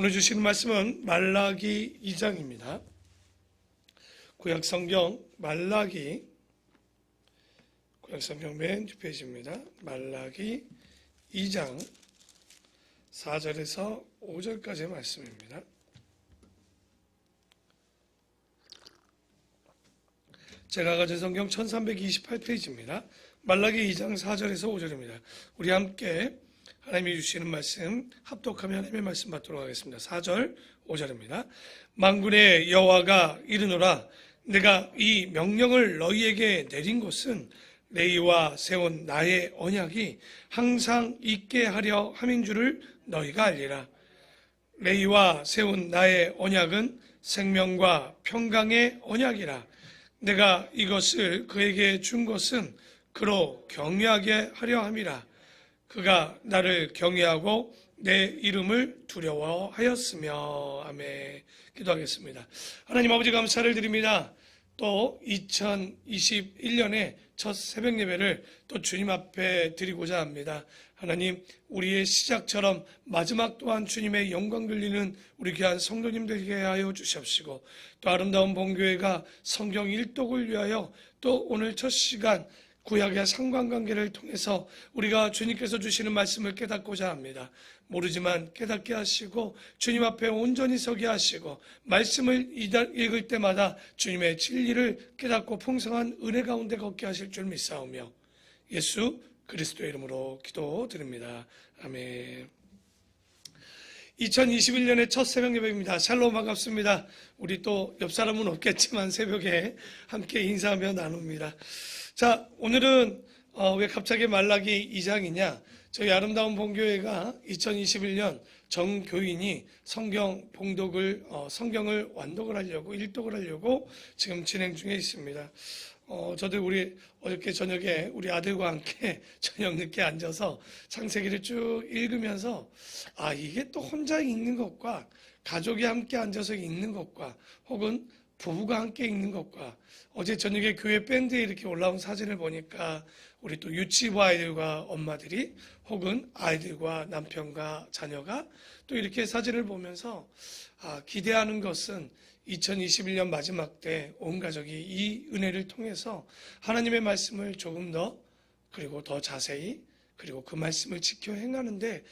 오늘 주시는 말씀은 말라기 2장입니다. 구약성경 말라기, 구약성경 맨 뒷페이지입니다. 말라기 2장 4절에서 5절까지의 말씀입니다. 제가 가진 성경 1328페이지입니다. 말라기 2장 4절에서 5절입니다. 우리 함께 하나님이 주시는 말씀 합독하며 하나님의 말씀 받도록 하겠습니다. 4절 5절입니다. 만군의 여호와가 이르노라, 내가 이 명령을 너희에게 내린 것은 레위와 세운 나의 언약이 항상 있게 하려 함인 줄을 너희가 알리라. 레위와 세운 나의 언약은 생명과 평강의 언약이라. 내가 이것을 그에게 준 것은 그로 경외하게 하려 함이라. 그가 나를 경외하고 내 이름을 두려워하였으며. 아멘. 기도하겠습니다. 하나님 아버지, 감사를 드립니다. 또 2021년의 첫 새벽 예배를 또 주님 앞에 드리고자 합니다. 하나님, 우리의 시작처럼 마지막 또한 주님의 영광 돌리는 우리 귀한 성도님들에게 하여 주시옵시고, 또 아름다운 본교회가 성경 일독을 위하여 또 오늘 첫 시간 구약의 상관관계를 통해서 우리가 주님께서 주시는 말씀을 깨닫고자 합니다. 모르지만 깨닫게 하시고 주님 앞에 온전히 서게 하시고 말씀을 읽을 때마다 주님의 진리를 깨닫고 풍성한 은혜 가운데 걷게 하실 줄 믿사오며 예수 그리스도의 이름으로 기도드립니다. 아멘. 2021년의 첫 새벽 예배입니다. 샬롬, 반갑습니다. 우리 또 옆 사람은 없겠지만 새벽에 함께 인사하며 나눕니다. 자, 오늘은 왜 갑자기 말라기 2장이냐? 저희 아름다운 본교회가 2021년 전 교인이 성경 봉독을 성경을 완독을 하려고 일독을 하려고 지금 진행 중에 있습니다. 저도 어저께 저녁에 우리 아들과 함께 저녁 늦게 앉아서 창세기를 쭉 읽으면서 이게 또 혼자 읽는 것과 가족이 함께 앉아서 읽는 것과 혹은 부부가 함께 읽는 것과 어제 저녁에 교회 밴드에 이렇게 올라온 사진을 보니까 우리 또 유치부 아이들과 엄마들이 혹은 아이들과 남편과 자녀가 또 이렇게 사진을 보면서 기대하는 것은 2021년 마지막 때 온 가족이 이 은혜를 통해서 하나님의 말씀을 조금 더 그리고 더 자세히 그리고 그 말씀을 지켜 행하는데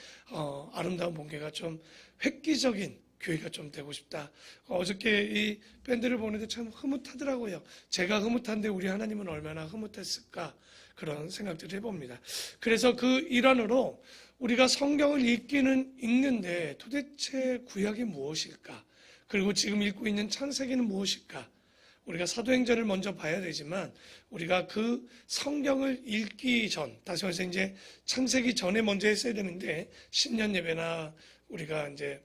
아름다운 본교회가 좀 획기적인 교회가 좀 되고 싶다. 어저께 이 밴드를 보는데 참 흐뭇하더라고요. 제가 흐뭇한데 우리 하나님은 얼마나 흐뭇했을까, 그런 생각들을 해봅니다. 그래서 그 일환으로 우리가 성경을 읽는데 도대체 구약이 무엇일까, 그리고 지금 읽고 있는 창세기는 무엇일까, 우리가 사도행전을 먼저 봐야 되지만 우리가 그 성경을 읽기 전, 다시 말해서 이제 창세기 전에 먼저 했어야 되는데 신년 예배나 우리가 이제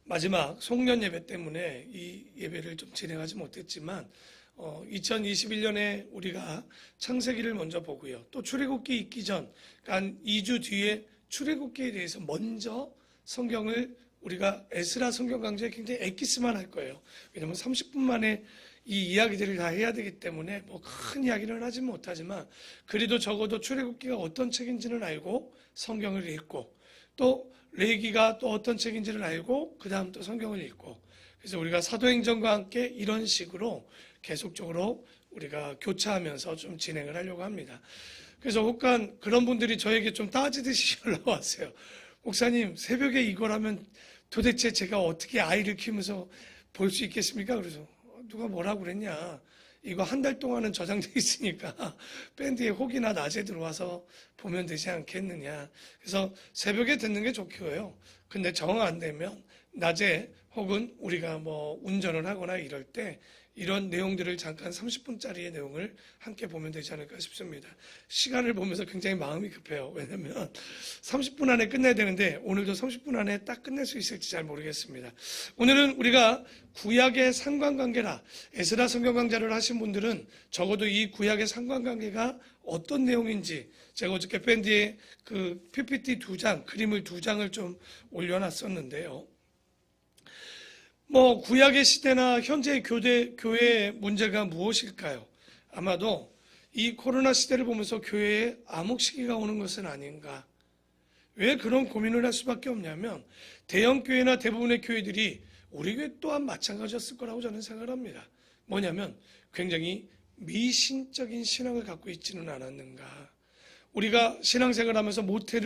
마지막 송년 예배 때문에 이 예배를 좀 진행하지 못했지만 2021년에 우리가 창세기를 먼저 보고요. 또 출애굽기 있기 전, 한 2주 뒤에 출애굽기에 대해서 먼저 성경을 우리가 에스라 성경 강좌에 굉장히 엑기스만 할 거예요. 왜냐하면 30분 만에 이 이야기들을 다 해야 되기 때문에 뭐 큰 이야기는 하지 못하지만 그래도 적어도 출애굽기가 어떤 책인지는 알고 성경을 읽고 또 레위기가 또 어떤 책인지를 알고 그 다음 또 성경을 읽고, 그래서 우리가 사도행전과 함께 이런 식으로 계속적으로 우리가 교차하면서 좀 진행을 하려고 합니다. 그래서 혹간 그런 분들이 저에게 좀 따지듯이 올라왔어요. 목사님, 새벽에 이걸 하면 도대체 제가 어떻게 아이를 키우면서 볼 수 있겠습니까? 그래서 누가 뭐라고 그랬냐, 이거 한 달 동안은 저장돼 있으니까 밴드에 혹이나 낮에 들어와서 보면 되지 않겠느냐. 그래서 새벽에 듣는 게 좋고요. 근데 정 안 되면 낮에 혹은 우리가 뭐 운전을 하거나 이럴 때 이런 내용들을 잠깐 30분짜리의 내용을 함께 보면 되지 않을까 싶습니다. 시간을 보면서 굉장히 마음이 급해요. 왜냐하면 30분 안에 끝내야 되는데 오늘도 30분 안에 딱 끝낼 수 있을지 잘 모르겠습니다. 오늘은 우리가 구약의 상관관계라, 에스라 성경 강좌를 하신 분들은 적어도 이 구약의 상관관계가 어떤 내용인지, 제가 어저께 밴드에 그 PPT 2장, 그림을 2장을 좀 올려놨었는데요. 뭐 구약의 시대나 현재의 교회의 문제가 무엇일까요? 아마도 이 코로나 시대를 보면서 교회에 암흑 시기가 오는 것은 아닌가. 왜 그런 고민을 할 수밖에 없냐면 대형 교회나 대부분의 교회들이 우리 교회 또한 마찬가지였을 거라고 저는 생각을 합니다. 뭐냐면 굉장히 미신적인 신앙을 갖고 있지는 않았는가. 우리가 신앙생활을 하면서 모태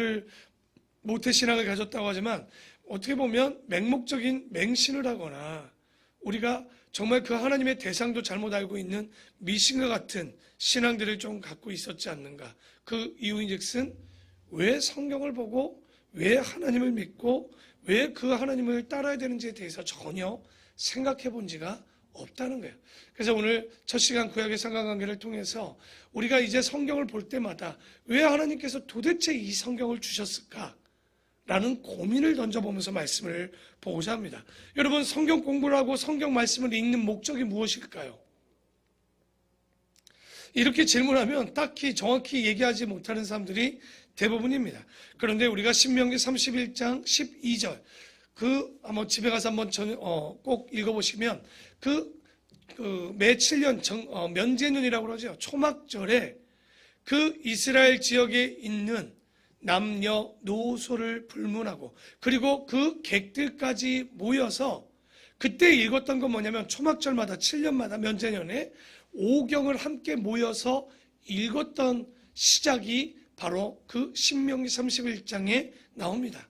신앙을 가졌다고 하지만 어떻게 보면 맹목적인 맹신을 하거나 우리가 정말 그 하나님의 대상도 잘못 알고 있는 미신과 같은 신앙들을 좀 갖고 있었지 않는가. 그 이유인즉슨 왜 성경을 보고 왜 하나님을 믿고 왜 그 하나님을 따라야 되는지에 대해서 전혀 생각해 본 지가 없다는 거예요. 그래서 오늘 첫 시간 구약의 상관관계를 통해서 우리가 이제 성경을 볼 때마다 왜 하나님께서 도대체 이 성경을 주셨을까? 라는 고민을 던져보면서 말씀을 보고자 합니다. 여러분, 성경 공부를 하고 성경 말씀을 읽는 목적이 무엇일까요? 이렇게 질문하면 딱히 정확히 얘기하지 못하는 사람들이 대부분입니다. 그런데 우리가 신명기 31장 12절 한번 집에 가서 한번 꼭 읽어보시면 매 7년 면제년이라고 그러죠. 초막절에 그 이스라엘 지역에 있는 남녀노소를 불문하고 그리고 그 객들까지 모여서 그때 읽었던 건 뭐냐면 초막절마다 7년마다 면제년에 오경을 함께 모여서 읽었던 시작이 바로 그 신명기 31장에 나옵니다.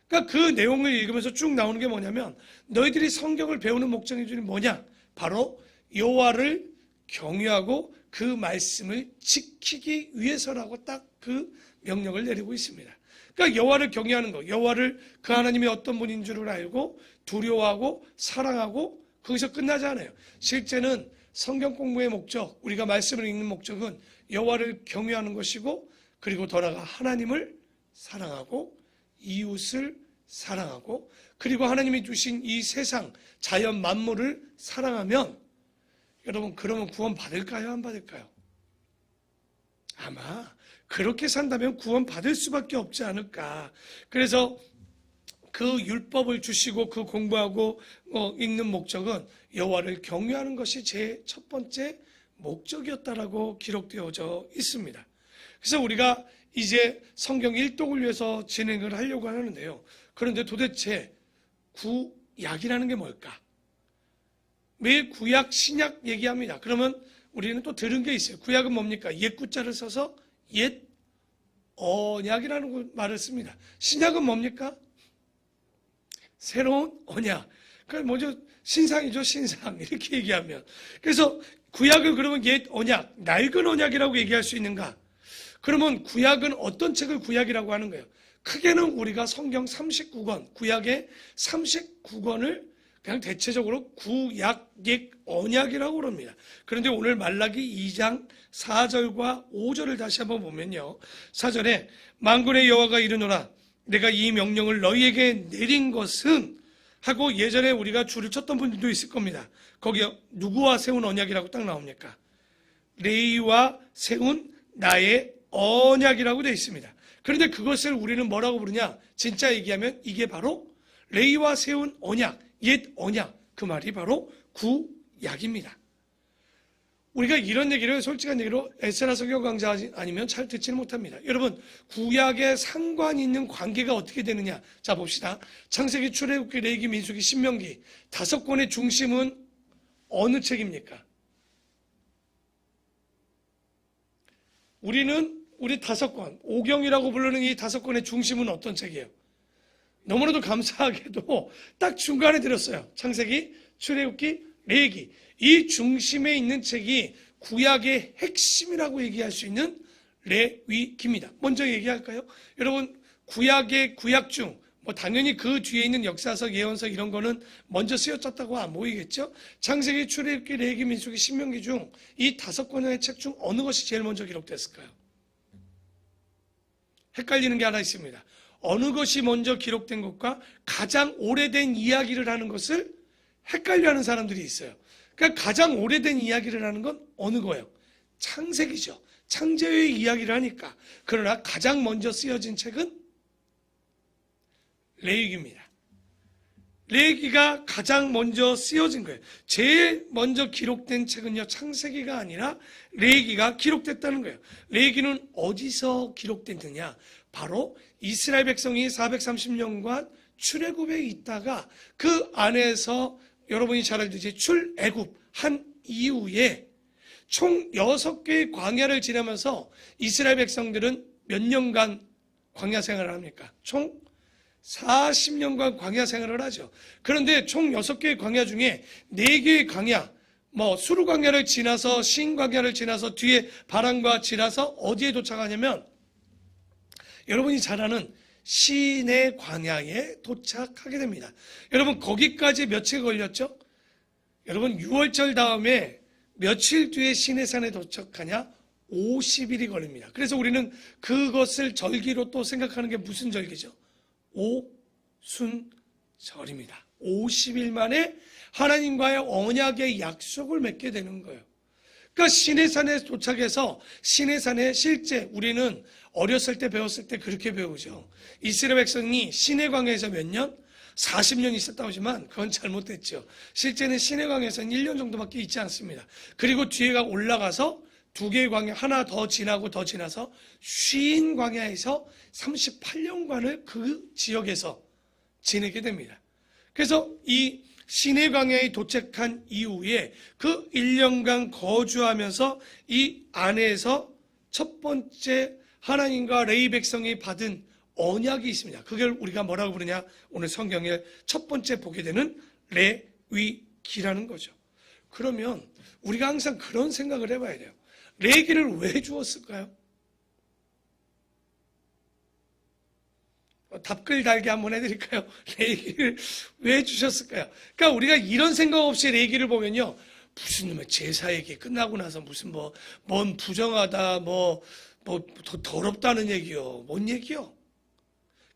그러니까 그 내용을 읽으면서 쭉 나오는 게 뭐냐면 너희들이 성경을 배우는 목적이 뭐냐? 바로 여호와를 경외하고 그 말씀을 지키기 위해서라고 딱 그 명령을 내리고 있습니다. 그러니까 여호와를 경외하는 것, 여호와를 그 하나님이 어떤 분인 줄을 알고 두려워하고 사랑하고 거기서 끝나지 않아요. 실제는 성경 공부의 목적, 우리가 말씀을 읽는 목적은 여호와를 경외하는 것이고 그리고 더 나아가 하나님을 사랑하고 이웃을 사랑하고 그리고 하나님이 주신 이 세상 자연 만물을 사랑하면 여러분 그러면 구원 받을까요? 안 받을까요? 아마 그렇게 산다면 구원 받을 수밖에 없지 않을까. 그래서 그 율법을 주시고 그 공부하고 읽는 목적은 여호와를 경외하는 것이 제 첫 번째 목적이었다라고 기록되어져 있습니다. 그래서 우리가 이제 성경 일독을 위해서 진행을 하려고 하는데요. 그런데 도대체 구약이라는 게 뭘까? 왜 구약, 신약 얘기합니다. 그러면 우리는 또 들은 게 있어요. 구약은 뭡니까? 옛 구자를 써서 옛 언약이라는 말을 씁니다. 신약은 뭡니까? 새로운 언약. 그러니까 먼저 신상이죠, 신상. 이렇게 얘기하면. 그래서 구약을 그러면 옛 언약, 낡은 언약이라고 얘기할 수 있는가? 그러면 구약은 어떤 책을 구약이라고 하는 거예요? 크게는 우리가 성경 39권, 구약의 39권을 그냥 대체적으로 구약, 옛 언약이라고 그럽니다. 그런데 오늘 말라기 2장 4절과 5절을 다시 한번 보면요. 4절에 만군의 여호와가 이르노라 내가 이 명령을 너희에게 내린 것은 하고 예전에 우리가 줄을 쳤던 분들도 있을 겁니다. 거기에 누구와 세운 언약이라고 딱 나옵니까? 레위와 세운 나의 언약이라고 되어 있습니다. 그런데 그것을 우리는 뭐라고 부르냐? 진짜 얘기하면 이게 바로 레위와 세운 언약, 옛 언약, 그 말이 바로 구약입니다. 우리가 이런 얘기를 솔직한 얘기로 에스라 성경 강좌 아니면 잘 듣지는 못합니다. 여러분, 구약에 상관이 있는 관계가 어떻게 되느냐? 자, 봅시다. 창세기, 출애굽기, 레위기, 민수기, 신명기 5권의 중심은 어느 책입니까? 우리 5권, 오경이라고 부르는 이 5권의 중심은 어떤 책이에요? 너무나도 감사하게도 딱 중간에 들었어요. 창세기, 출애굽기, 레위기. 이 중심에 있는 책이 구약의 핵심이라고 얘기할 수 있는 레위기입니다. 먼저 얘기할까요? 여러분, 구약의 구약 중 당연히 그 뒤에 있는 역사서, 예언서 이런 거는 먼저 쓰여졌다고 안 보이겠죠? 창세기, 출애굽기, 레위기, 민수기, 신명기 중 이 5권의 책 중 어느 것이 제일 먼저 기록됐을까요? 헷갈리는 게 하나 있습니다. 어느 것이 먼저 기록된 것과 가장 오래된 이야기를 하는 것을 헷갈려하는 사람들이 있어요. 그러니까 가장 오래된 이야기를 하는 건 어느 거예요? 창세기죠. 창세의 이야기를 하니까. 그러나 가장 먼저 쓰여진 책은 레위기입니다. 레위기가 가장 먼저 쓰여진 거예요. 제일 먼저 기록된 책은요, 창세기가 아니라 레위기가 기록됐다는 거예요. 레위기는 어디서 기록됐느냐? 바로 이스라엘 백성이 430년간 출애굽에 있다가 그 안에서 여러분이 잘 알듯이 출애굽한 이후에 총 6개의 광야를 지나면서 이스라엘 백성들은 몇 년간 광야 생활을 합니까? 총 40년간 광야 생활을 하죠. 그런데 총 6개의 광야 중에 4개의 광야, 수르 광야를 지나서 신 광야를 지나서 뒤에 바람과 지나서 어디에 도착하냐면 여러분이 잘 아는 시내 광야에 도착하게 됩니다. 여러분 거기까지 며칠 걸렸죠? 여러분 6월절 다음에 며칠 뒤에 시내산에 도착하냐? 50일이 걸립니다. 그래서 우리는 그것을 절기로 또 생각하는 게 무슨 절기죠? 오순절입니다. 50일 만에 하나님과의 언약의 약속을 맺게 되는 거예요. 그러니까 시내산에 도착해서 시내산에 실제 우리는 어렸을 때 배웠을 때 그렇게 배우죠. 이스라엘 백성이 시내광야에서 몇 년? 40년 있었다고 하지만 그건 잘못됐죠. 실제는 시내광야에서는 1년 정도밖에 있지 않습니다. 그리고 뒤에가 올라가서 2개의 광야 하나 더 지나고 더 지나서 쉰 광야에서 38년간을 그 지역에서 지내게 됩니다. 그래서 이 시내 광야에 도착한 이후에 그 1년간 거주하면서 이 안에서 첫 번째 하나님과 레위 백성이 받은 언약이 있습니다. 그걸 우리가 뭐라고 부르냐? 오늘 성경에 첫 번째 보게 되는 레위기라는 거죠. 그러면 우리가 항상 그런 생각을 해봐야 돼요. 레위기를 왜 주었을까요? 답글 달기 한번 해드릴까요? 레위기를 왜 주셨을까요? 그러니까 우리가 이런 생각 없이 레위기를 보면요, 무슨 놈의 제사 얘기 끝나고 나서 무슨 뭔 부정하다, 더 더럽다는 얘기요, 뭔 얘기요?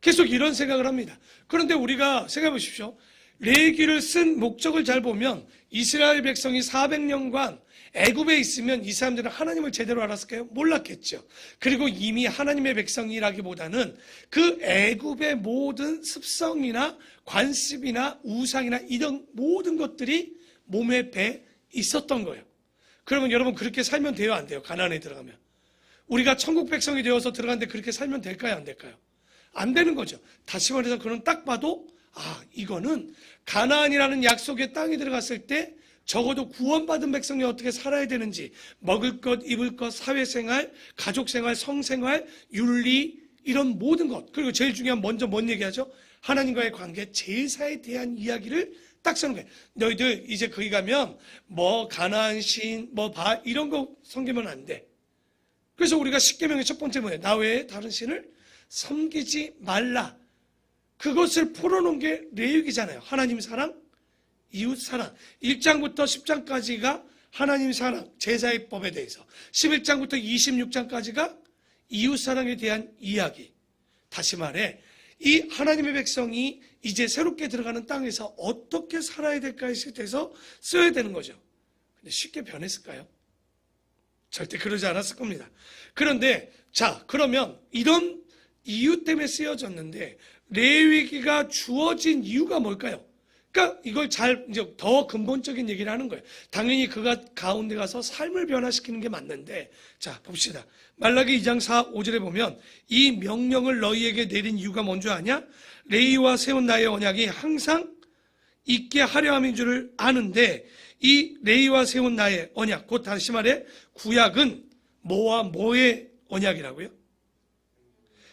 계속 이런 생각을 합니다. 그런데 우리가 생각해 보십시오. 레위기를 쓴 목적을 잘 보면 이스라엘 백성이 400년간 애굽에 있으면 이 사람들은 하나님을 제대로 알았을까요? 몰랐겠죠. 그리고 이미 하나님의 백성이라기보다는 그 애굽의 모든 습성이나 관습이나 우상이나 이런 모든 것들이 몸에 배 있었던 거예요. 그러면 여러분 그렇게 살면 돼요, 안 돼요? 가나안에 들어가면. 우리가 천국 백성이 되어서 들어갔는데 그렇게 살면 될까요, 안 될까요? 안 되는 거죠. 다시 말해서 그는 딱 봐도 이거는 가나안이라는 약속의 땅에 들어갔을 때 적어도 구원받은 백성이 어떻게 살아야 되는지, 먹을 것, 입을 것, 사회생활, 가족생활, 성생활, 윤리 이런 모든 것, 그리고 제일 중요한 먼저 뭔 얘기하죠? 하나님과의 관계, 제사에 대한 이야기를 딱 쓰는 거예요. 너희들 이제 거기 가면 가나안 신, 이런 거 섬기면 안 돼. 그래서 우리가 십계명의 첫 번째 뭐예요? 나 외에 다른 신을 섬기지 말라. 그것을 풀어놓은 게 레위기잖아요. 하나님 사랑, 이웃 사랑. 1장부터 10장까지가 하나님 사랑, 제사의 법에 대해서, 11장부터 26장까지가 이웃 사랑에 대한 이야기. 다시 말해 이 하나님의 백성이 이제 새롭게 들어가는 땅에서 어떻게 살아야 될까에 대해서 써야 되는 거죠. 근데 쉽게 변했을까요? 절대 그러지 않았을 겁니다. 그런데 그러면 이런 이유 때문에 쓰여졌는데 레위기가 주어진 이유가 뭘까요? 그러니까 이걸 이제 더 근본적인 얘기를 하는 거예요. 당연히 그가 가운데 가서 삶을 변화시키는 게 맞는데, 봅시다. 말라기 2장 4, 5절에 보면 이 명령을 너희에게 내린 이유가 뭔지 아냐? 레위와 세운 나의 언약이 항상 있게 하려 함인 줄을 아는데, 이 레위와 세운 나의 언약, 곧 다시 말해 구약은 뭐와 뭐의 언약이라고요?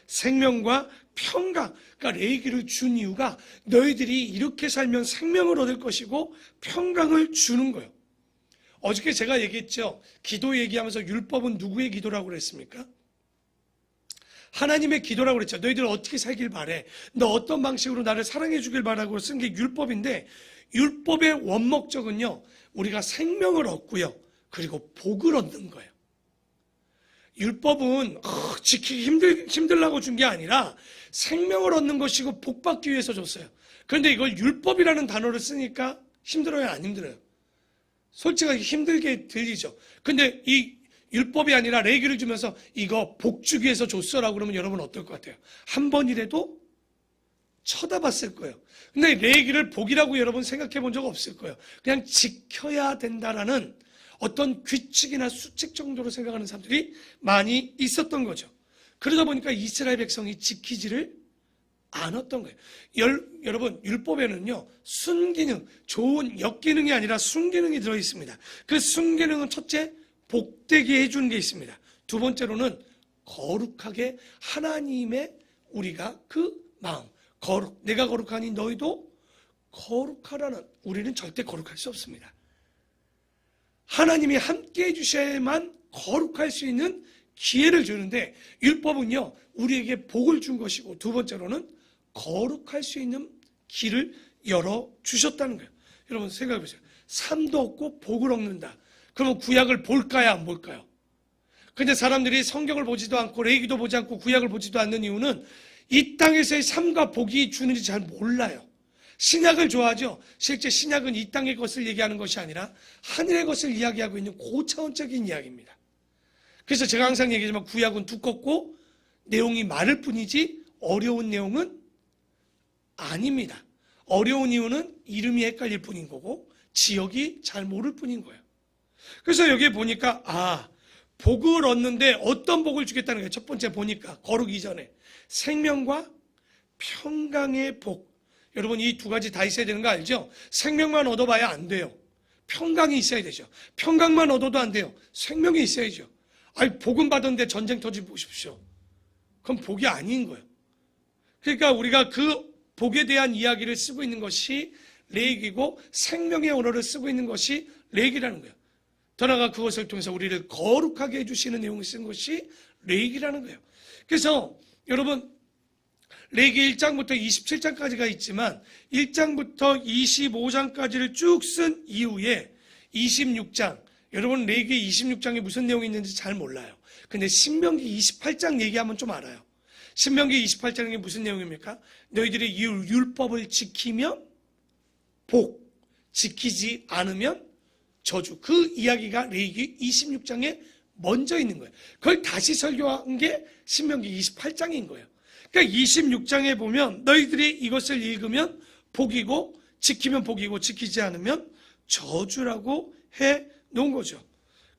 생명과 평강. 그러니까 레위기를 준 이유가 너희들이 이렇게 살면 생명을 얻을 것이고 평강을 주는 거예요. 어저께 제가 얘기했죠. 기도 얘기하면서 율법은 누구의 기도라고 그랬습니까? 하나님의 기도라고 그랬죠. 너희들 어떻게 살길 바래? 너 어떤 방식으로 나를 사랑해 주길 바라고 쓴 게 율법인데, 율법의 원목적은요, 우리가 생명을 얻고요, 그리고 복을 얻는 거예요. 율법은 지키기 힘들라고 준 게 아니라 생명을 얻는 것이고 복받기 위해서 줬어요. 그런데 이걸 율법이라는 단어를 쓰니까 힘들어요, 안 힘들어요? 솔직하게 힘들게 들리죠. 근데 이 율법이 아니라 레위기를 주면서 이거 복 주기 위해서 줬어라고 그러면 여러분 어떨 것 같아요? 한 번이라도 쳐다봤을 거예요. 근데 레위기를 복이라고 여러분 생각해 본 적 없을 거예요. 그냥 지켜야 된다라는 어떤 규칙이나 수칙 정도로 생각하는 사람들이 많이 있었던 거죠. 그러다 보니까 이스라엘 백성이 지키지를 않았던 거예요. 여러분, 율법에는요, 순기능, 좋은 역기능이 아니라 순기능이 들어있습니다. 그 순기능은 첫째, 복되게 해주는 게 있습니다. 두 번째로는 거룩하게 하나님의 우리가 그 마음, 내가 거룩하니 너희도 거룩하라는, 우리는 절대 거룩할 수 없습니다. 하나님이 함께 해주셔야만 거룩할 수 있는 기회를 주는데, 율법은요, 우리에게 복을 준 것이고, 두 번째로는 거룩할 수 있는 길을 열어주셨다는 거예요. 여러분 생각해 보세요. 삶도 얻고 복을 얻는다. 그러면 구약을 볼까요, 안 볼까요? 근데 사람들이 성경을 보지도 않고 레위기도 보지 않고 구약을 보지도 않는 이유는 이 땅에서의 삶과 복이 주는지 잘 몰라요. 신약을 좋아하죠. 실제 신약은 이 땅의 것을 얘기하는 것이 아니라 하늘의 것을 이야기하고 있는 고차원적인 이야기입니다. 그래서 제가 항상 얘기하지만 구약은 두껍고 내용이 많을 뿐이지 어려운 내용은 아닙니다. 어려운 이유는 이름이 헷갈릴 뿐인 거고 지역이 잘 모를 뿐인 거예요. 그래서 여기에 보니까 복을 얻는데 어떤 복을 주겠다는 거예요. 첫 번째 보니까 거룩 이전에 생명과 평강의 복. 여러분 이 두 가지 다 있어야 되는 거 알죠? 생명만 얻어봐야 안 돼요. 평강이 있어야 되죠. 평강만 얻어도 안 돼요. 생명이 있어야죠. 복은 받았는데 전쟁 터지고 보십시오. 그건 복이 아닌 거예요. 그러니까 우리가 그 복에 대한 이야기를 쓰고 있는 것이 레위기고 생명의 언어를 쓰고 있는 것이 레위기라는 거예요. 더 나아가 그것을 통해서 우리를 거룩하게 해주시는 내용을 쓴 것이 레위기라는 거예요. 그래서 여러분 레위기 1장부터 27장까지가 있지만 1장부터 25장까지를 쭉 쓴 이후에 26장, 여러분 레위기 26장에 무슨 내용이 있는지 잘 몰라요. 근데 신명기 28장 얘기하면 좀 알아요. 신명기 28장에 무슨 내용입니까? 너희들이 이 율법을 지키면 복, 지키지 않으면 저주. 그 이야기가 레위기 26장에 먼저 있는 거예요. 그걸 다시 설교한 게 신명기 28장인 거예요. 그러니까 26장에 보면 너희들이 이것을 읽으면 복이고 지키면 복이고 지키지 않으면 저주라고 해 놓은 거죠.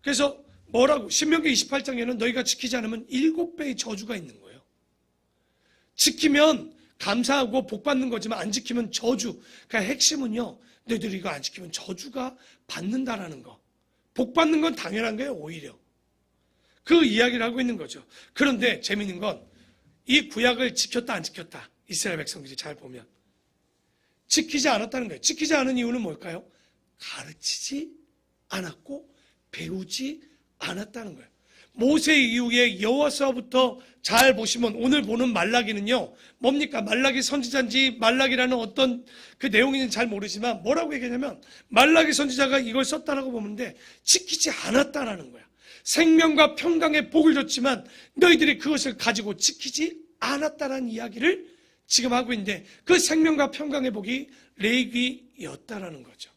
그래서 뭐라고? 신명기 28장에는 너희가 지키지 않으면 7배의 저주가 있는 거예요. 지키면 감사하고 복 받는 거지만 안 지키면 저주. 그러니까 핵심은요, 너희들이 이거 안 지키면 저주가 받는다라는 거. 복 받는 건 당연한 거예요, 오히려. 그 이야기를 하고 있는 거죠. 그런데 재미있는 건 이 구약을 지켰다 안 지켰다, 이스라엘 백성들이 잘 보면 지키지 않았다는 거예요. 지키지 않은 이유는 뭘까요? 가르치지 않았고 배우지 않았다는 거예요. 모세 이후에 여호와서부터 잘 보시면 오늘 보는 말라기는요, 뭡니까? 말라기 선지자인지 말라기라는 어떤 그 내용인지는 잘 모르지만 뭐라고 얘기하냐면 말라기 선지자가 이걸 썼다라고 보는데 지키지 않았다라는 거야. 생명과 평강의 복을 줬지만 너희들이 그것을 가지고 지키지 않았다라는 이야기를 지금 하고 있는데 그 생명과 평강의 복이 레위기였다라는 거죠.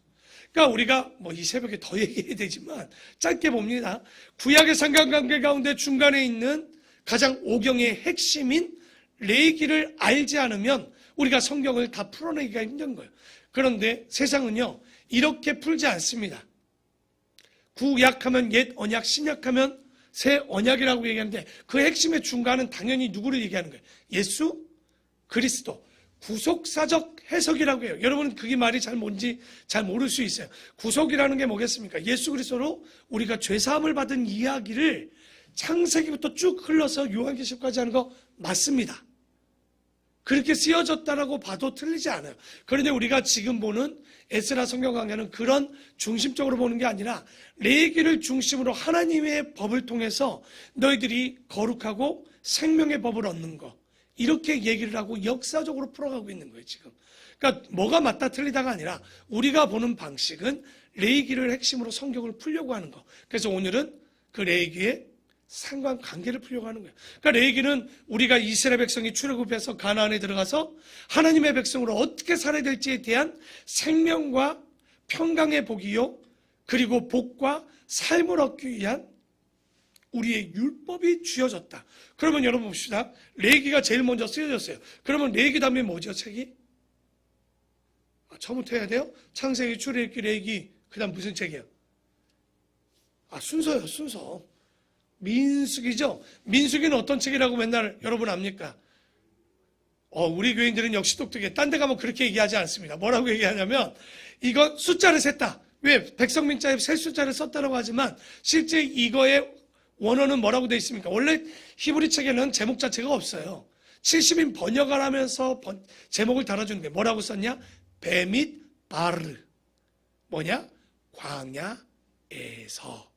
그러니까 우리가 이 새벽에 더 얘기해야 되지만 짧게 봅니다. 구약의 상관관계 가운데 중간에 있는 가장 오경의 핵심인 레위기를 알지 않으면 우리가 성경을 다 풀어내기가 힘든 거예요. 그런데 세상은요, 이렇게 풀지 않습니다. 구약하면 옛 언약, 신약하면 새 언약이라고 얘기하는데 그 핵심의 중간은 당연히 누구를 얘기하는 거예요? 예수 그리스도. 구속사적 해석이라고 해요. 여러분은 그게 말이 잘 뭔지 잘 모를 수 있어요. 구속이라는 게 뭐겠습니까? 예수 그리스도로 우리가 죄사함을 받은 이야기를 창세기부터 쭉 흘러서 요한계시록까지 하는 거 맞습니다. 그렇게 쓰여졌다라고 봐도 틀리지 않아요. 그런데 우리가 지금 보는 에스라 성경 강해는 그런 중심적으로 보는 게 아니라 레위기를 중심으로 하나님의 법을 통해서 너희들이 거룩하고 생명의 법을 얻는 거, 이렇게 얘기를 하고 역사적으로 풀어가고 있는 거예요, 지금. 그러니까 뭐가 맞다 틀리다가 아니라 우리가 보는 방식은 레위기를 핵심으로 성경을 풀려고 하는 거. 그래서 오늘은 그 레위기의 상관관계를 풀려고 하는 거예요. 그러니까 레위기는 우리가 이스라엘 백성이 출애굽해서 가나안에 들어가서 하나님의 백성으로 어떻게 살아야 될지에 대한 생명과 평강의 복이요, 그리고 복과 삶을 얻기 위한 우리의 율법이 주어졌다. 그러면 여러분 봅시다. 레위기가 제일 먼저 쓰여졌어요. 그러면 레위기 다음에 뭐죠, 책이? 처음부터 해야 돼요? 창세기, 출애굽기, 레위기, 그 다음 무슨 책이에요? 순서요, 순서. 민수기죠. 민수기는 어떤 책이라고 맨날 여러분 압니까? 우리 교인들은 역시 똑똑해. 딴 데 가면 그렇게 얘기하지 않습니다. 뭐라고 얘기하냐면 이건 숫자를 셌다. 왜? 백성민자에 세 숫자를 썼다고 하지만 실제 이거의 원어는 뭐라고 되어 있습니까? 원래 히브리 책에는 제목 자체가 없어요. 70인 번역을 하면서 제목을 달아주는 게 뭐라고 썼냐? 베밋 바르. 뭐냐? 광야에서.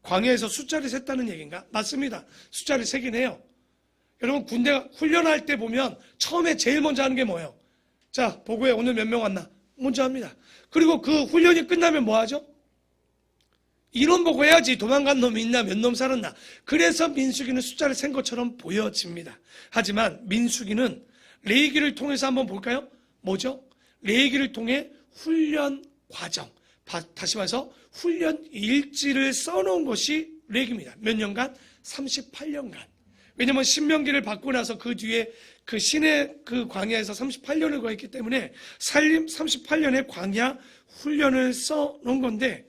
광야에서 숫자를 셌다는 얘기인가? 맞습니다. 숫자를 세긴 해요. 여러분 군대 훈련할 때 보면 처음에 제일 먼저 하는 게 뭐예요? 자, 보고해. 오늘 몇 명 왔나? 먼저 합니다. 그리고 그 훈련이 끝나면 뭐 하죠? 인원 보고해야지. 도망간 놈이 있나? 몇 놈 살았나? 그래서 민수기는 숫자를 센 것처럼 보여집니다. 하지만 민수기는 레위기를 통해서 한번 볼까요? 뭐죠? 레위기를 통해 훈련 과정, 다시 말해서 훈련 일지를 써놓은 것이 레위기입니다. 몇 년간? 38년간. 왜냐하면 신명기를 받고 나서 그 뒤에 그 신의 그 광야에서 38년을 거했기 때문에 38년의 광야 훈련을 써놓은 건데,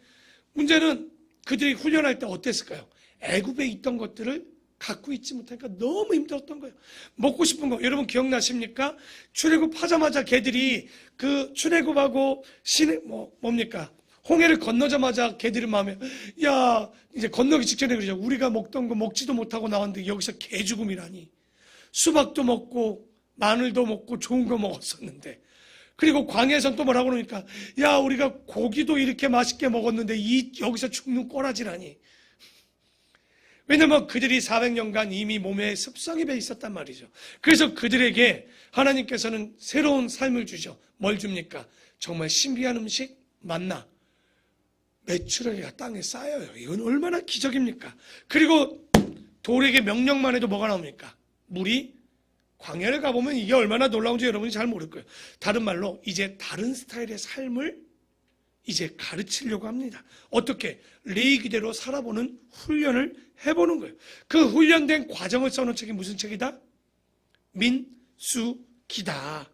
문제는 그들이 훈련할 때 어땠을까요? 애굽에 있던 것들을 갖고 있지 못하니까 너무 힘들었던 거예요. 먹고 싶은 거 여러분 기억나십니까? 출애굽하자마자 걔들이 그 출애굽하고 뭡니까? 홍해를 건너자마자 걔들의 마음에 야 이제 건너기 직전에 그러죠. 우리가 먹던 거 먹지도 못하고 나왔는데 여기서 개 죽음이라니. 수박도 먹고 마늘도 먹고 좋은 거 먹었었는데, 그리고 광야에선 또 뭐라고 그러니까 야 우리가 고기도 이렇게 맛있게 먹었는데 여기서 죽는 꼬라지라니. 왜냐면 그들이 400년간 이미 몸에 습성이 배 있었단 말이죠. 그래서 그들에게 하나님께서는 새로운 삶을 주죠. 뭘 줍니까? 정말 신비한 음식, 만나, 메추라기가 땅에 쌓여요. 이건 얼마나 기적입니까? 그리고 돌에게 명령만 해도 뭐가 나옵니까? 물이. 광야를 가보면 이게 얼마나 놀라운지 여러분이 잘 모를 거예요. 다른 말로 이제 다른 스타일의 삶을 이제 가르치려고 합니다. 어떻게? 레위기대로 살아보는 훈련을 해보는 거예요. 그 훈련된 과정을 써놓은 책이 무슨 책이다? 민수기다.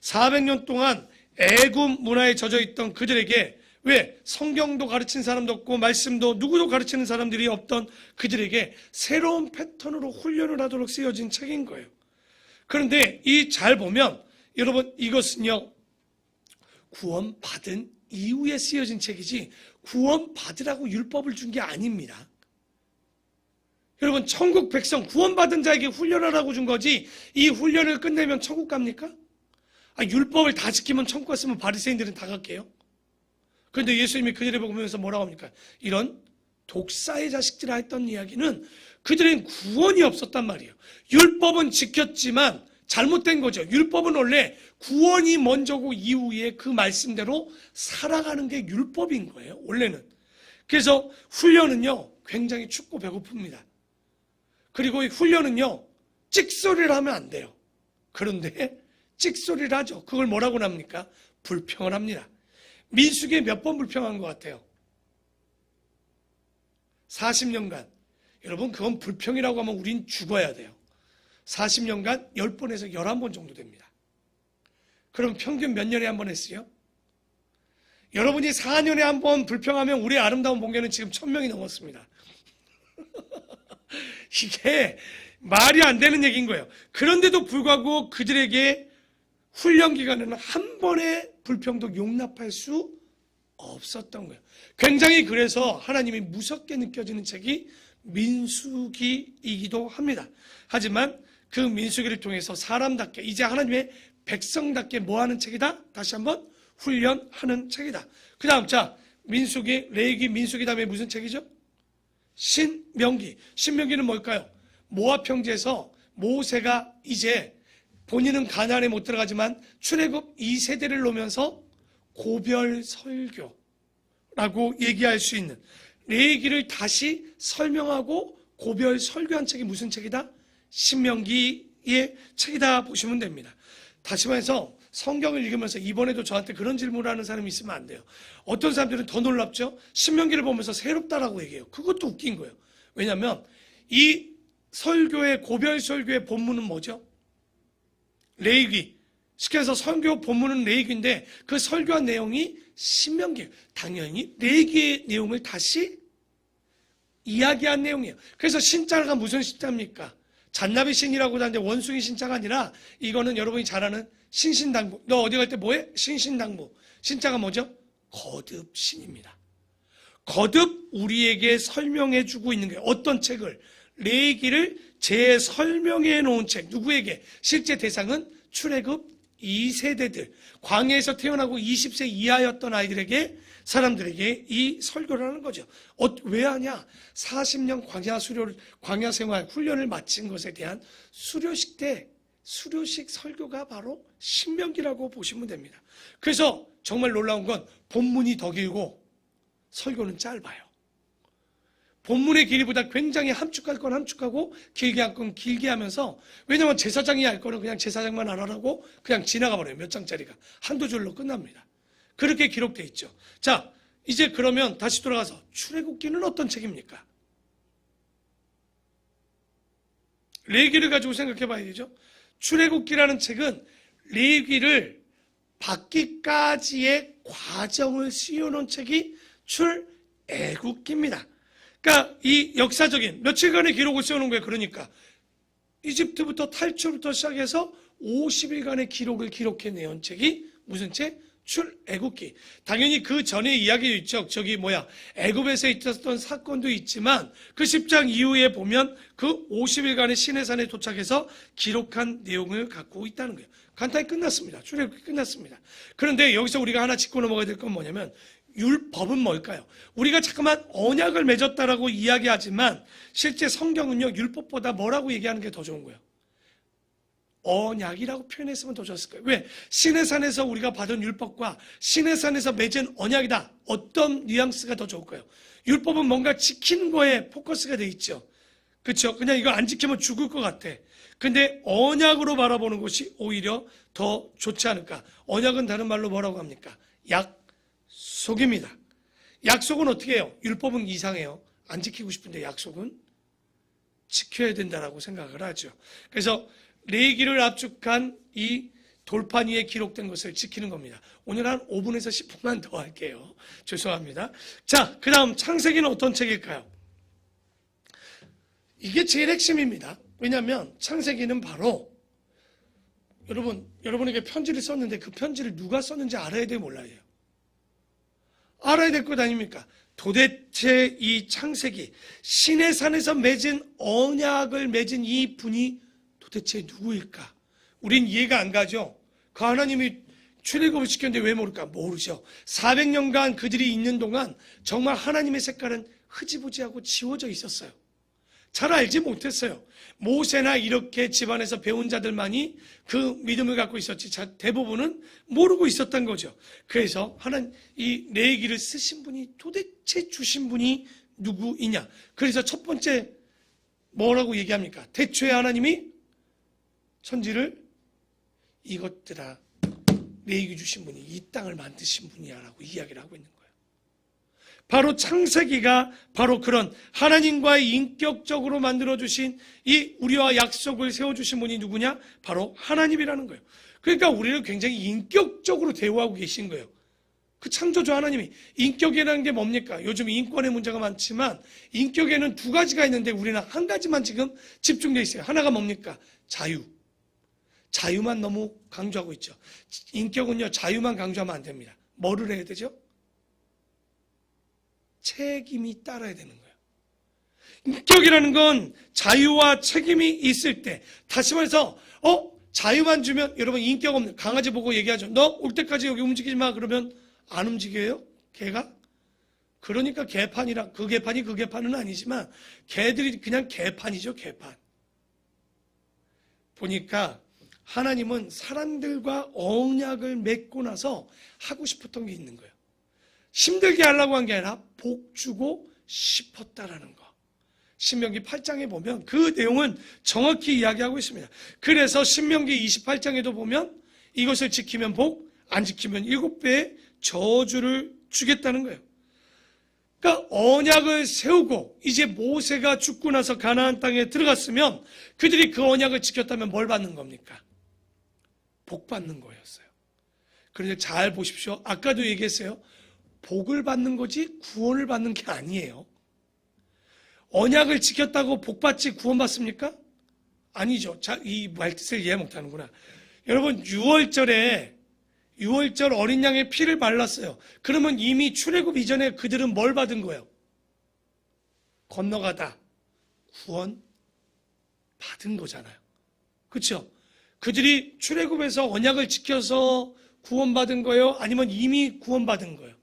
400년 동안 애굽 문화에 젖어있던 그들에게, 왜? 성경도 가르친 사람도 없고 말씀도 누구도 가르치는 사람들이 없던 그들에게 새로운 패턴으로 훈련을 하도록 쓰여진 책인 거예요. 그런데 잘 보면 여러분 이것은요 구원받은 이후에 쓰여진 책이지 구원받으라고 율법을 준 게 아닙니다. 여러분 천국 백성 구원받은 자에게 훈련하라고 준 거지 이 훈련을 끝내면 천국 갑니까? 율법을 다 지키면 천국 갔으면 바리새인들은 다 갈게요. 그런데 예수님이 그들을 보면서 뭐라고 합니까? 이런 독사의 자식들아 했던 이야기는 그들은 구원이 없었단 말이에요. 율법은 지켰지만 잘못된 거죠. 율법은 원래 구원이 먼저고 이후에 그 말씀대로 살아가는 게 율법인 거예요. 원래는. 그래서 훈련은요 굉장히 춥고 배고픕니다. 그리고 이 훈련은요 찍소리를 하면 안 돼요. 그런데 찍소리를 하죠. 그걸 뭐라고 합니까? 불평을 합니다. 민수기에 몇 번 불평한 것 같아요? 40년간. 여러분 그건 불평이라고 하면 우린 죽어야 돼요. 40년간 10번에서 11번 정도 됩니다. 그럼 평균 몇 년에 한 번 했어요? 여러분이 4년에 한 번 불평하면 우리의 아름다운 본교는 지금 1000명이 넘었습니다. 이게 말이 안 되는 얘기인 거예요. 그런데도 불구하고 그들에게 훈련 기간에는 한 번의 불평도 용납할 수 없었던 거예요. 굉장히 그래서 하나님이 무섭게 느껴지는 책이 민수기이기도 합니다. 하지만 그 민수기를 통해서 사람답게 이제 하나님의 백성답게 뭐하는 책이다? 다시 한번 훈련하는 책이다. 그 다음 민수기, 레위기, 민수기 다음에 무슨 책이죠? 신명기. 신명기는 뭘까요? 모압 형제에서 모세가 이제 본인은 가나안에 못 들어가지만 출애굽 2세대를 놓으면서 고별 설교라고 얘기할 수 있는 레위기를 다시 설명하고 고별 설교한 책이 무슨 책이다? 신명기의 책이다 보시면 됩니다. 다시 말해서 성경을 읽으면서 이번에도 저한테 그런 질문을 하는 사람이 있으면 안 돼요. 어떤 사람들은 더 놀랍죠? 신명기를 보면서 새롭다라고 얘기해요. 그것도 웃긴 거예요. 왜냐하면 이 설교의 고별 설교의 본문은 뭐죠? 레위기. 쉽게 해서 설교 본문은 레위기인데 그 설교한 내용이 신명기예요. 당연히 레위기의 내용을 다시 이야기한 내용이에요. 그래서 신자가 무슨 신자입니까? 잔나비 신이라고 하는데 원숭이 신자가 아니라 이거는 여러분이 잘 아는 신신당부. 너 어디 갈 때 뭐해? 신신당부. 신자가 뭐죠? 거듭신입니다. 거듭 우리에게 설명해 주고 있는 거예요. 어떤 책을? 레위기를 재설명해 놓은 책. 누구에게? 실제 대상은 출애굽 2세대들. 광야에서 태어나고 20세 이하였던 아이들에게, 사람들에게 이 설교를 하는 거죠. 왜 하냐? 40년 광야 생활 훈련을 마친 것에 대한 수료식 때 수료식 설교가 바로 신명기라고 보시면 됩니다. 그래서 정말 놀라운 건 본문이 더 길고 설교는 짧아요. 본문의 길이보다 굉장히 함축할 건 함축하고 길게 할 건 길게 하면서, 왜냐하면 제사장이 할 거는 그냥 제사장만 알아라고 그냥 지나가 버려요. 몇 장짜리가 한두 줄로 끝납니다. 그렇게 기록되어 있죠. 자, 이제 그러면 다시 돌아가서 출애굽기는 어떤 책입니까? 레위기를 가지고 생각해 봐야 되죠. 출애굽기라는 책은 레위기를 받기까지의 과정을 씌워놓은 책이 출애굽기입니다. 그러니까 이 역사적인 며칠간의 기록을 씌워놓은 거예요. 그러니까 이집트부터 탈출부터 시작해서 50일간의 기록을 기록해내온 책이 무슨 책? 출애굽기. 당연히 그 전에 이야기도 있죠. 애굽에서 있었던 사건도 있지만 그 10장 이후에 보면 그 50일간의 시내산에 도착해서 기록한 내용을 갖고 있다는 거예요. 간단히 끝났습니다. 출애굽기 끝났습니다. 그런데 여기서 우리가 하나 짚고 넘어가야 될 건 뭐냐면, 율법은 뭘까요? 우리가 잠깐만 언약을 맺었다라고 이야기하지만 실제 성경은요, 율법보다 뭐라고 얘기하는 게 더 좋은 거예요? 언약이라고 표현했으면 더 좋았을 거예요. 왜? 시내산에서 우리가 받은 율법과 시내산에서 맺은 언약이다. 어떤 뉘앙스가 더 좋을까요? 율법은 뭔가 지키는 거에 포커스가 돼 있죠. 그렇죠? 그냥 이거 안 지키면 죽을 것 같아. 근데 언약으로 바라보는 것이 오히려 더 좋지 않을까? 언약은 다른 말로 뭐라고 합니까? 약속입니다. 약속은 어떻게 해요? 율법은 이상해요. 안 지키고 싶은데 약속은 지켜야 된다라고 생각을 하죠. 그래서 레위기를 압축한 이 돌판 위에 기록된 것을 지키는 겁니다. 오늘 한 5분에서 10분만 더 할게요. 죄송합니다. 자, 그 다음 창세기는 어떤 책일까요? 이게 제일 핵심입니다. 왜냐하면 창세기는 바로 여러분에게 편지를 썼는데 그 편지를 누가 썼는지 알아야 돼요, 몰라야 돼요? 알아야 될 것 아닙니까? 도대체 이 창세기, 시내산에서 맺은 언약을 맺은 이 분이 도대체 누구일까? 우린 이해가 안 가죠. 그 하나님이 출애굽을 시켰는데 왜 모를까? 모르죠. 400년간 그들이 있는 동안 정말 하나님의 색깔은 흐지부지하고 지워져 있었어요. 잘 알지 못했어요. 모세나 이렇게 집안에서 배운 자들만이 그 믿음을 갖고 있었지 대부분은 모르고 있었던 거죠. 그래서 하나님 이 레위기를 쓰신 분이 도대체 주신 분이 누구이냐? 그래서 첫 번째 뭐라고 얘기합니까? 태초에 하나님이 천지를 이것들아, 레위기 주신 분이 이 땅을 만드신 분이야라고 이야기를 하고 있는 거예요. 바로 창세기가 바로 그런 하나님과의 인격적으로 만들어주신 이 우리와 약속을 세워주신 분이 누구냐? 바로 하나님이라는 거예요. 그러니까 우리를 굉장히 인격적으로 대우하고 계신 거예요. 그 창조주 하나님이. 인격이라는 게 뭡니까? 요즘 인권의 문제가 많지만 인격에는 두 가지가 있는데 우리는 한 가지만 지금 집중되어 있어요. 하나가 뭡니까? 자유. 자유만 너무 강조하고 있죠. 인격은요, 자유만 강조하면 안 됩니다. 뭐를 해야 되죠? 책임이 따라야 되는 거예요. 인격이라는 건 자유와 책임이 있을 때, 다시 말해서 자유만 주면, 여러분 인격 없는 강아지 보고 얘기하죠. 너 올 때까지 여기 움직이지 마. 그러면 안 움직여요? 개가? 그러니까 개판이라, 그 개판이 그 개판은 아니지만 개들이 그냥 개판이죠. 개판. 보니까 하나님은 사람들과 언약을 맺고 나서 하고 싶었던 게 있는 거예요. 힘들게 하려고 한 게 아니라 복 주고 싶었다라는 거. 신명기 8장에 보면 그 내용은 정확히 이야기하고 있습니다. 그래서 신명기 28장에도 보면 이것을 지키면 복, 안 지키면 7배의 저주를 주겠다는 거예요. 그러니까 언약을 세우고 이제 모세가 죽고 나서 가나안 땅에 들어갔으면 그들이 그 언약을 지켰다면 뭘 받는 겁니까? 복 받는 거였어요. 그런데 잘 보십시오. 아까도 얘기했어요. 복을 받는 거지 구원을 받는 게 아니에요. 언약을 지켰다고 복받지 구원받습니까? 아니죠. 자, 이 말뜻을 이해 못하는구나. 여러분, 6월절 어린 양의 피를 발랐어요. 그러면 이미 출애굽 이전에 그들은 뭘 받은 거예요? 건너가다 구원 받은 거잖아요. 그렇죠? 그들이 출애굽에서 언약을 지켜서 구원받은 거예요? 아니면 이미 구원받은 거예요?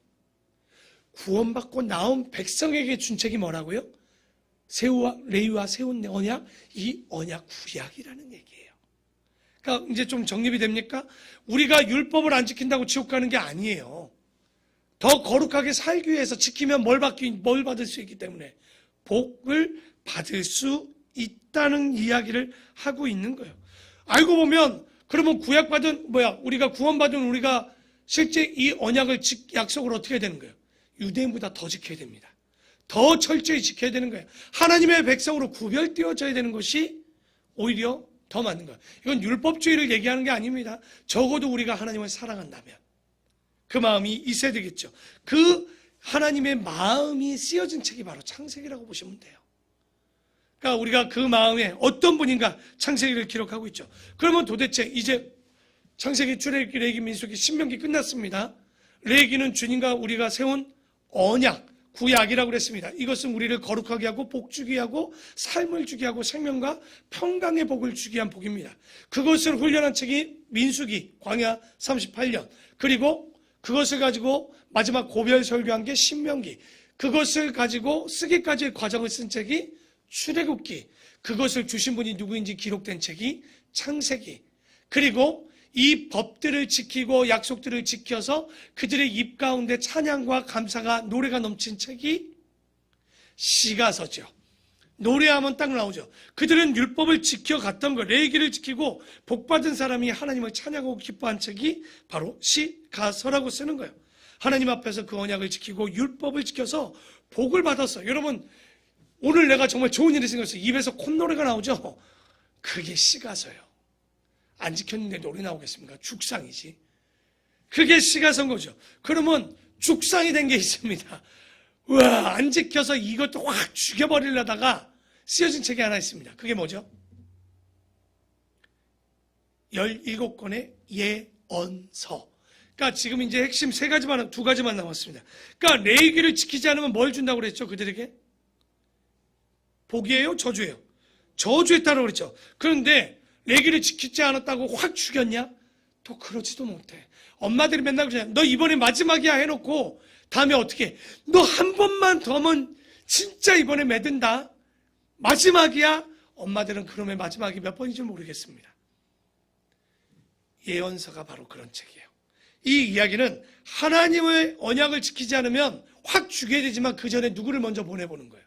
구원받고 나온 백성에게 준 책이 뭐라고요? 레위와 세운 언약, 이 언약 구약이라는 얘기예요. 그러니까 이제 좀 정립이 됩니까? 우리가 율법을 안 지킨다고 지옥 가는 게 아니에요. 더 거룩하게 살기 위해서 지키면 뭘 받을 수 있기 때문에 복을 받을 수 있다는 이야기를 하고 있는 거예요. 알고 보면 그러면 우리가 구원받은 우리가 실제 이 언약을 약속을 어떻게 해야 되는 거예요? 유대인보다 더 지켜야 됩니다. 더 철저히 지켜야 되는 거예요. 하나님의 백성으로 구별되어져야 되는 것이 오히려 더 맞는 거예요. 이건 율법주의를 얘기하는 게 아닙니다. 적어도 우리가 하나님을 사랑한다면 그 마음이 있어야 되겠죠. 그 하나님의 마음이 쓰여진 책이 바로 창세기라고 보시면 돼요. 그러니까 우리가 그 마음에 어떤 분인가 창세기를 기록하고 있죠. 그러면 도대체 이제 창세기, 출애굽기, 레위기, 민수기, 신명기 끝났습니다. 레위기는 주님과 우리가 세운 언약, 구약이라고 그랬습니다. 이것은 우리를 거룩하게 하고 복 주게 하고 삶을 주게 하고 생명과 평강의 복을 주게 한 복입니다. 그것을 훈련한 책이 민수기, 광야 38년, 그리고 그것을 가지고 마지막 고별 설교한 게 신명기, 그것을 가지고 쓰기까지의 과정을 쓴 책이 출애굽기, 그것을 주신 분이 누구인지 기록된 책이 창세기, 그리고 이 법들을 지키고 약속들을 지켜서 그들의 입 가운데 찬양과 감사가 노래가 넘친 책이 시가서죠. 노래하면 딱 나오죠. 그들은 율법을 지켜갔던 거, 레위기를 지키고 복받은 사람이 하나님을 찬양하고 기뻐한 책이 바로 시가서라고 쓰는 거예요. 하나님 앞에서 그 언약을 지키고 율법을 지켜서 복을 받았어요. 여러분, 오늘 내가 정말 좋은 일이 생겼어요. 입에서 콧노래가 나오죠. 그게 시가서예요. 안 지켰는데 노래 나오겠습니까? 죽상이지. 그게 시가서인 거죠. 그러면 죽상이 된 게 있습니다. 우와, 안 지켜서 이것도 확 죽여버리려다가 쓰여진 책이 하나 있습니다. 그게 뭐죠? 17권의 예언서. 그러니까 지금 이제 핵심 두 가지만 남았습니다. 그러니까 레위기를 지키지 않으면 뭘 준다고 그랬죠? 그들에게? 복이에요? 저주예요? 저주했다고 그랬죠. 그런데 레위기를 지키지 않았다고 확 죽였냐? 또 그러지도 못해. 엄마들이 맨날 그러잖아요. 너 이번에 마지막이야 해놓고 다음에 어떻게 해? 너 한 번만 더 하면 진짜 이번에 맺은다. 마지막이야? 엄마들은 그러면 마지막이 몇 번인지 모르겠습니다. 예언서가 바로 그런 책이에요. 이 이야기는 하나님의 언약을 지키지 않으면 확 죽여야 되지만 그 전에 누구를 먼저 보내보는 거예요.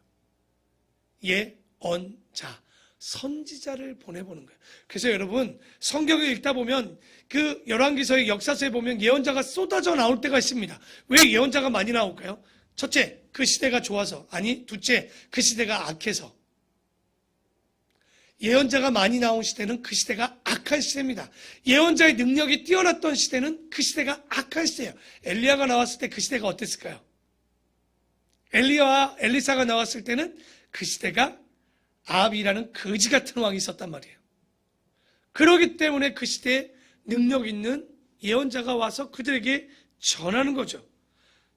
예언자, 선지자를 보내보는 거예요. 그래서 여러분, 성경을 읽다 보면 그 열왕기서의 역사서에 보면 예언자가 쏟아져 나올 때가 있습니다. 왜 예언자가 많이 나올까요? 첫째, 그 시대가 좋아서. 아니, 둘째, 그 시대가 악해서. 예언자가 많이 나온 시대는 그 시대가 악한 시대입니다. 예언자의 능력이 뛰어났던 시대는 그 시대가 악한 시대예요. 엘리야가 나왔을 때 그 시대가 어땠을까요? 엘리야와 엘리사가 나왔을 때는 그 시대가 아합이라는 거지 같은 왕이 있었단 말이에요. 그렇기 때문에 그 시대에 능력 있는 예언자가 와서 그들에게 전하는 거죠.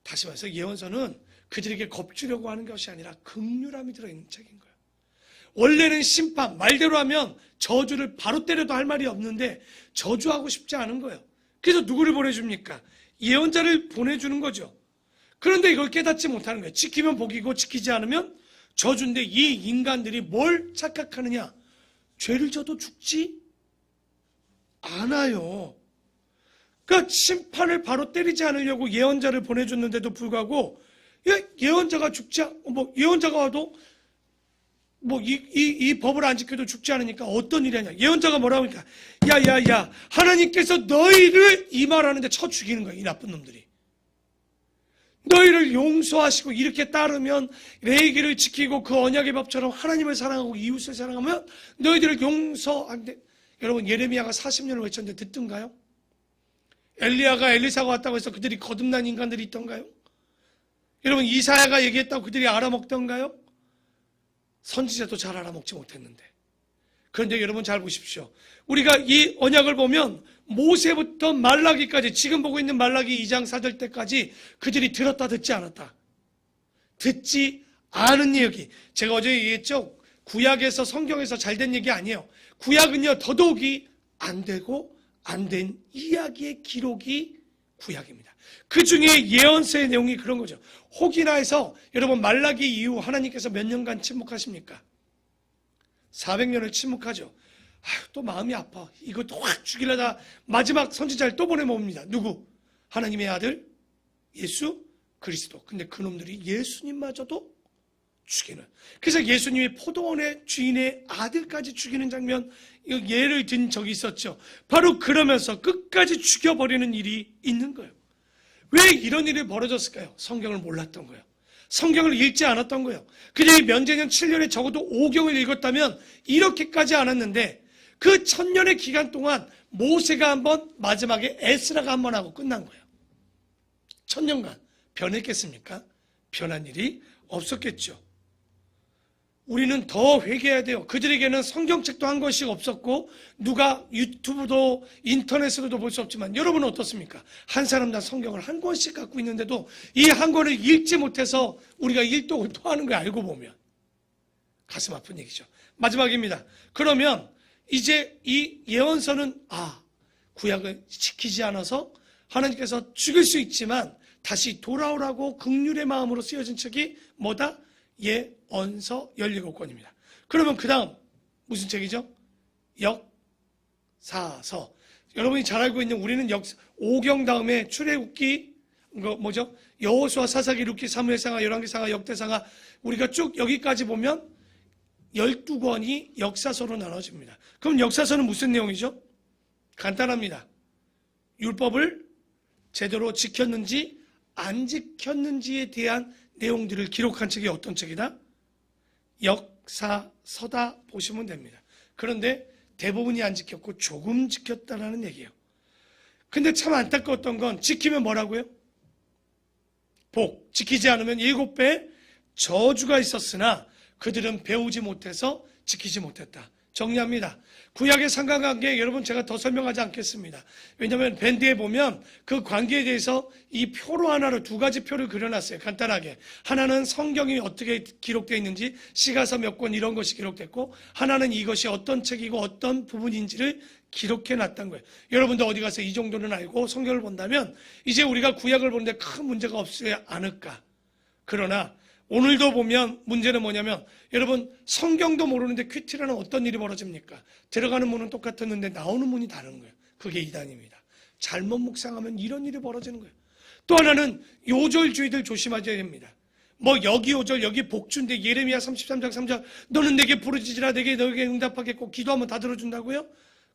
다시 말해서 예언서는 그들에게 겁주려고 하는 것이 아니라 긍휼함이 들어있는 책인 거예요. 원래는 심판, 말대로 하면 저주를 바로 때려도 할 말이 없는데 저주하고 싶지 않은 거예요. 그래서 누구를 보내줍니까? 예언자를 보내주는 거죠. 그런데 이걸 깨닫지 못하는 거예요. 지키면 복이고 지키지 않으면 저주인데 이 인간들이 뭘 착각하느냐? 죄를 져도 죽지 않아요. 그러니까 심판을 바로 때리지 않으려고 예언자를 보내줬는데도 불구하고 예언자가 예언자가 와도 이 법을 안 지켜도 죽지 않으니까 어떤 일이 하냐? 예언자가 뭐라고 하니까 야 하나님께서 너희를 이 말하는데 쳐 죽이는 거야. 이 나쁜 놈들이. 너희를 용서하시고 이렇게 따르면 레위기를 지키고 그 언약의 법처럼 하나님을 사랑하고 이웃을 사랑하면 너희들을 용서한대. 여러분, 예레미야가 40년을 외쳤는데 듣던가요? 엘리야가 엘리사가 왔다고 해서 그들이 거듭난 인간들이 있던가요? 여러분, 이사야가 얘기했다고 그들이 알아먹던가요? 선지자도 잘 알아먹지 못했는데. 그런데 여러분 잘 보십시오. 우리가 이 언약을 보면 모세부터 말라기까지, 지금 보고 있는 말라기 2장 4절 때까지 그들이 들었다 듣지 않았다. 듣지 않은 얘기. 제가 어제 얘기했죠. 구약에서, 성경에서 잘된 얘기 아니에요. 구약은요 더더욱이 안 되고 안 된 이야기의 기록이 구약입니다. 그 중에 예언서의 내용이 그런 거죠. 혹이나 해서 여러분 말라기 이후 하나님께서 몇 년간 침묵하십니까? 400년을 침묵하죠. 또 마음이 아파. 이것도 확 죽이려다 마지막 선지자를 또 보내봅니다. 누구? 하나님의 아들 예수 그리스도. 근데 그놈들이 예수님마저도 죽이는. 그래서 예수님이 포도원의 주인의 아들까지 죽이는 장면, 예를 든 적이 있었죠. 바로 그러면서 끝까지 죽여버리는 일이 있는 거예요. 왜 이런 일이 벌어졌을까요? 성경을 몰랐던 거예요. 성경을 읽지 않았던 거예요. 그냥 면제년 7년에 적어도 5경을 읽었다면 이렇게까지 않았는데, 그 1000년의 기간 동안 모세가 한번, 마지막에 에스라가 한번 하고 끝난 거예요. 1000년간 변했겠습니까? 변한 일이 없었겠죠. 우리는 더 회개해야 돼요. 그들에게는 성경책도 한 권씩 없었고, 누가 유튜브도 인터넷으로도 볼 수 없지만, 여러분은 어떻습니까? 한 사람당 성경을 한 권씩 갖고 있는데도 이 한 권을 읽지 못해서 우리가 일독을 토하는 걸 알고 보면 가슴 아픈 얘기죠. 마지막입니다. 그러면 이제 이 예언서는 구약을 지키지 않아서 하나님께서 죽일 수 있지만 다시 돌아오라고 긍휼의 마음으로 쓰여진 책이 뭐다? 예언서 17권입니다. 그러면 그 다음 무슨 책이죠? 역사서. 여러분이 잘 알고 있는, 우리는 5경 다음에 출애굽기, 뭐죠? 여호수아, 사사기, 룻기, 사무엘상하, 열왕기상하, 역대상하, 우리가 쭉 여기까지 보면 12권이 역사서로 나눠집니다. 그럼 역사서는 무슨 내용이죠? 간단합니다. 율법을 제대로 지켰는지 안 지켰는지에 대한 내용들을 기록한 책이 어떤 책이다? 역사서다 보시면 됩니다. 그런데 대부분이 안 지켰고 조금 지켰다라는 얘기예요. 근데 참 안타까웠던 건, 지키면 뭐라고요? 복. 지키지 않으면 7배 저주가 있었으나 그들은 배우지 못해서 지키지 못했다. 정리합니다. 구약의 상관관계, 여러분 제가 더 설명하지 않겠습니다. 왜냐하면 밴드에 보면 그 관계에 대해서 이 표로 하나로 2가지 표를 그려놨어요. 간단하게. 하나는 성경이 어떻게 기록되어 있는지, 시가서 몇 권 이런 것이 기록됐고, 하나는 이것이 어떤 책이고 어떤 부분인지를 기록해놨던 거예요. 여러분도 어디 가서 이 정도는 알고 성경을 본다면 이제 우리가 구약을 보는데 큰 문제가 없지 않을까. 그러나 오늘도 보면 문제는 뭐냐면, 여러분 성경도 모르는데 퀴티라는 어떤 일이 벌어집니까? 들어가는 문은 똑같았는데 나오는 문이 다른 거예요. 그게 이단입니다. 잘못 묵상하면 이런 일이 벌어지는 거예요. 또 하나는 요절주의들 조심하셔야 됩니다. 여기 요절, 여기 복주인데 예레미야 33장 3절 너는 내게 부르짖으라 내게 너에게 응답하겠고 기도하면 다 들어준다고요?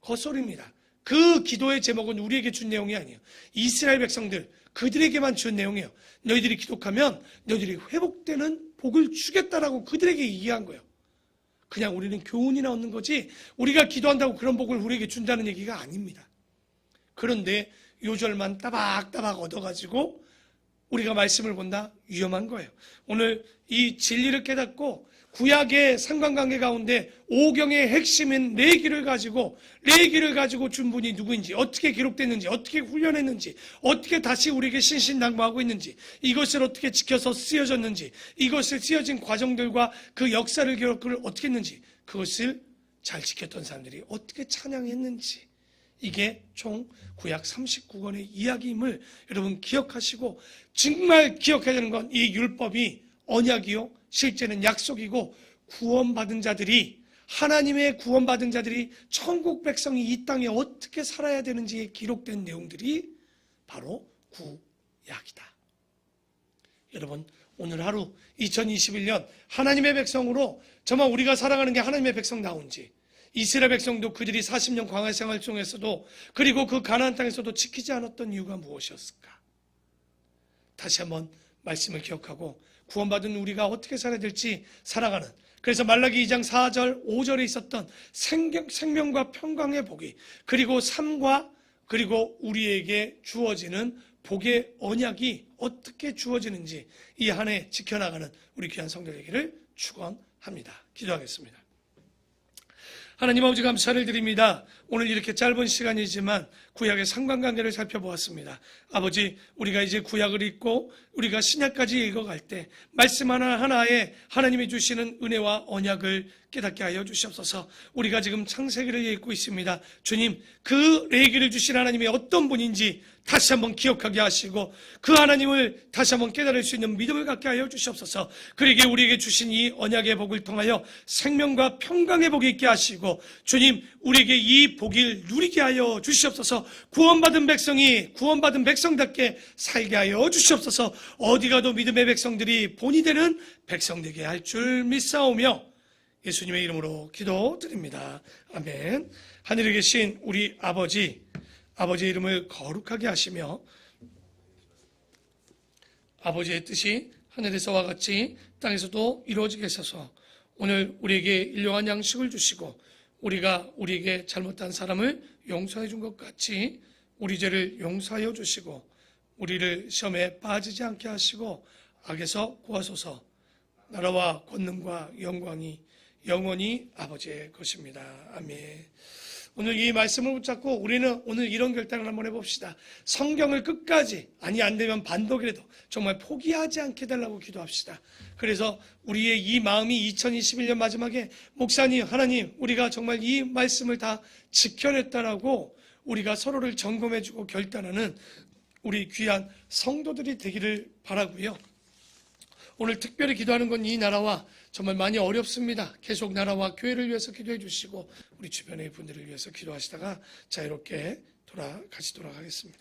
헛소리입니다. 그 기도의 제목은 우리에게 준 내용이 아니에요. 이스라엘 백성들, 그들에게만 준 내용이에요. 너희들이 기독하면 너희들이 회복되는 복을 주겠다라고 그들에게 얘기한 거예요. 그냥 우리는 교훈이나 얻는 거지 우리가 기도한다고 그런 복을 우리에게 준다는 얘기가 아닙니다. 그런데 요절만 따박따박 얻어가지고 우리가 말씀을 본다? 위험한 거예요. 오늘 이 진리를 깨닫고 구약의 상관관계 가운데 5경의 핵심인 레위기를 가지고 준 분이 누구인지, 어떻게 기록됐는지, 어떻게 훈련했는지, 어떻게 다시 우리에게 신신당부하고 있는지, 이것을 어떻게 지켜서 쓰여졌는지, 이것을 쓰여진 과정들과 그 역사를 기록을 어떻게 했는지, 그것을 잘 지켰던 사람들이 어떻게 찬양했는지, 이게 총 구약 39권의 이야기임을 여러분 기억하시고, 정말 기억해야 되는 건 이 율법이 언약이요, 실제는 약속이고, 구원받은 자들이, 하나님의 구원받은 자들이, 천국 백성이 이 땅에 어떻게 살아야 되는지에 기록된 내용들이 바로 구약이다. 여러분, 오늘 하루 2021년 하나님의 백성으로 정말 우리가 살아가는 게 하나님의 백성다운지, 이스라엘 백성도 그들이 40년 광야 생활 중에서도, 그리고 그 가나안 땅에서도 지키지 않았던 이유가 무엇이었을까? 다시 한번 말씀을 기억하고 구원받은 우리가 어떻게 살아야 될지 살아가는, 그래서 말라기 2장 4절 5절에 있었던 생명과 평강의 복이, 그리고 삶과, 그리고 우리에게 주어지는 복의 언약이 어떻게 주어지는지 이 한 해 지켜나가는 우리 귀한 성도들에게를 축원합니다. 합니다. 기도하겠습니다. 하나님 아버지 감사를 드립니다. 오늘 이렇게 짧은 시간이지만 구약의 상관관계를 살펴보았습니다. 아버지, 우리가 이제 구약을 읽고 우리가 신약까지 읽어갈 때 말씀 하나하나에 하나님이 주시는 은혜와 언약을 깨닫게 하여 주시옵소서. 우리가 지금 창세기를 읽고 있습니다. 주님, 그 레위기를 주신 하나님이 어떤 분인지 다시 한번 기억하게 하시고 그 하나님을 다시 한번 깨달을 수 있는 믿음을 갖게 하여 주시옵소서. 그러기에 우리에게 주신 이 언약의 복을 통하여 생명과 평강의 복이 있게 하시고 주님, 우리에게 이 복을 누리게 하여 주시옵소서. 구원받은 백성이 구원받은 백성답게 살게 하여 주시옵소서. 어디 가도 믿음의 백성들이 본이 되는 백성 되게 할 줄 믿사오며 예수님의 이름으로 기도드립니다. 아멘. 하늘에 계신 우리 아버지의 이름을 거룩하게 하시며 아버지의 뜻이 하늘에서와 같이 땅에서도 이루어지게 하셔서 오늘 우리에게 일용할 양식을 주시고 우리가 우리에게 잘못한 사람을 용서해 준 것 같이 우리 죄를 용서하여 주시고 우리를 시험에 빠지지 않게 하시고 악에서 구하소서. 나라와 권능과 영광이 영원히 아버지의 것입니다. 아멘. 오늘 이 말씀을 붙잡고 우리는 오늘 이런 결단을 한번 해봅시다. 성경을 끝까지 안 되면 반독이라도 정말 포기하지 않게 달라고 기도합시다. 그래서 우리의 이 마음이 2021년 마지막에 목사님, 하나님, 우리가 정말 이 말씀을 다 지켜냈다라고 우리가 서로를 점검해주고 결단하는 우리 귀한 성도들이 되기를 바라고요. 오늘 특별히 기도하는 건 이 나라와 정말 많이 어렵습니다. 계속 나라와 교회를 위해서 기도해 주시고 우리 주변의 분들을 위해서 기도하시다가 자유롭게 같이 돌아가겠습니다.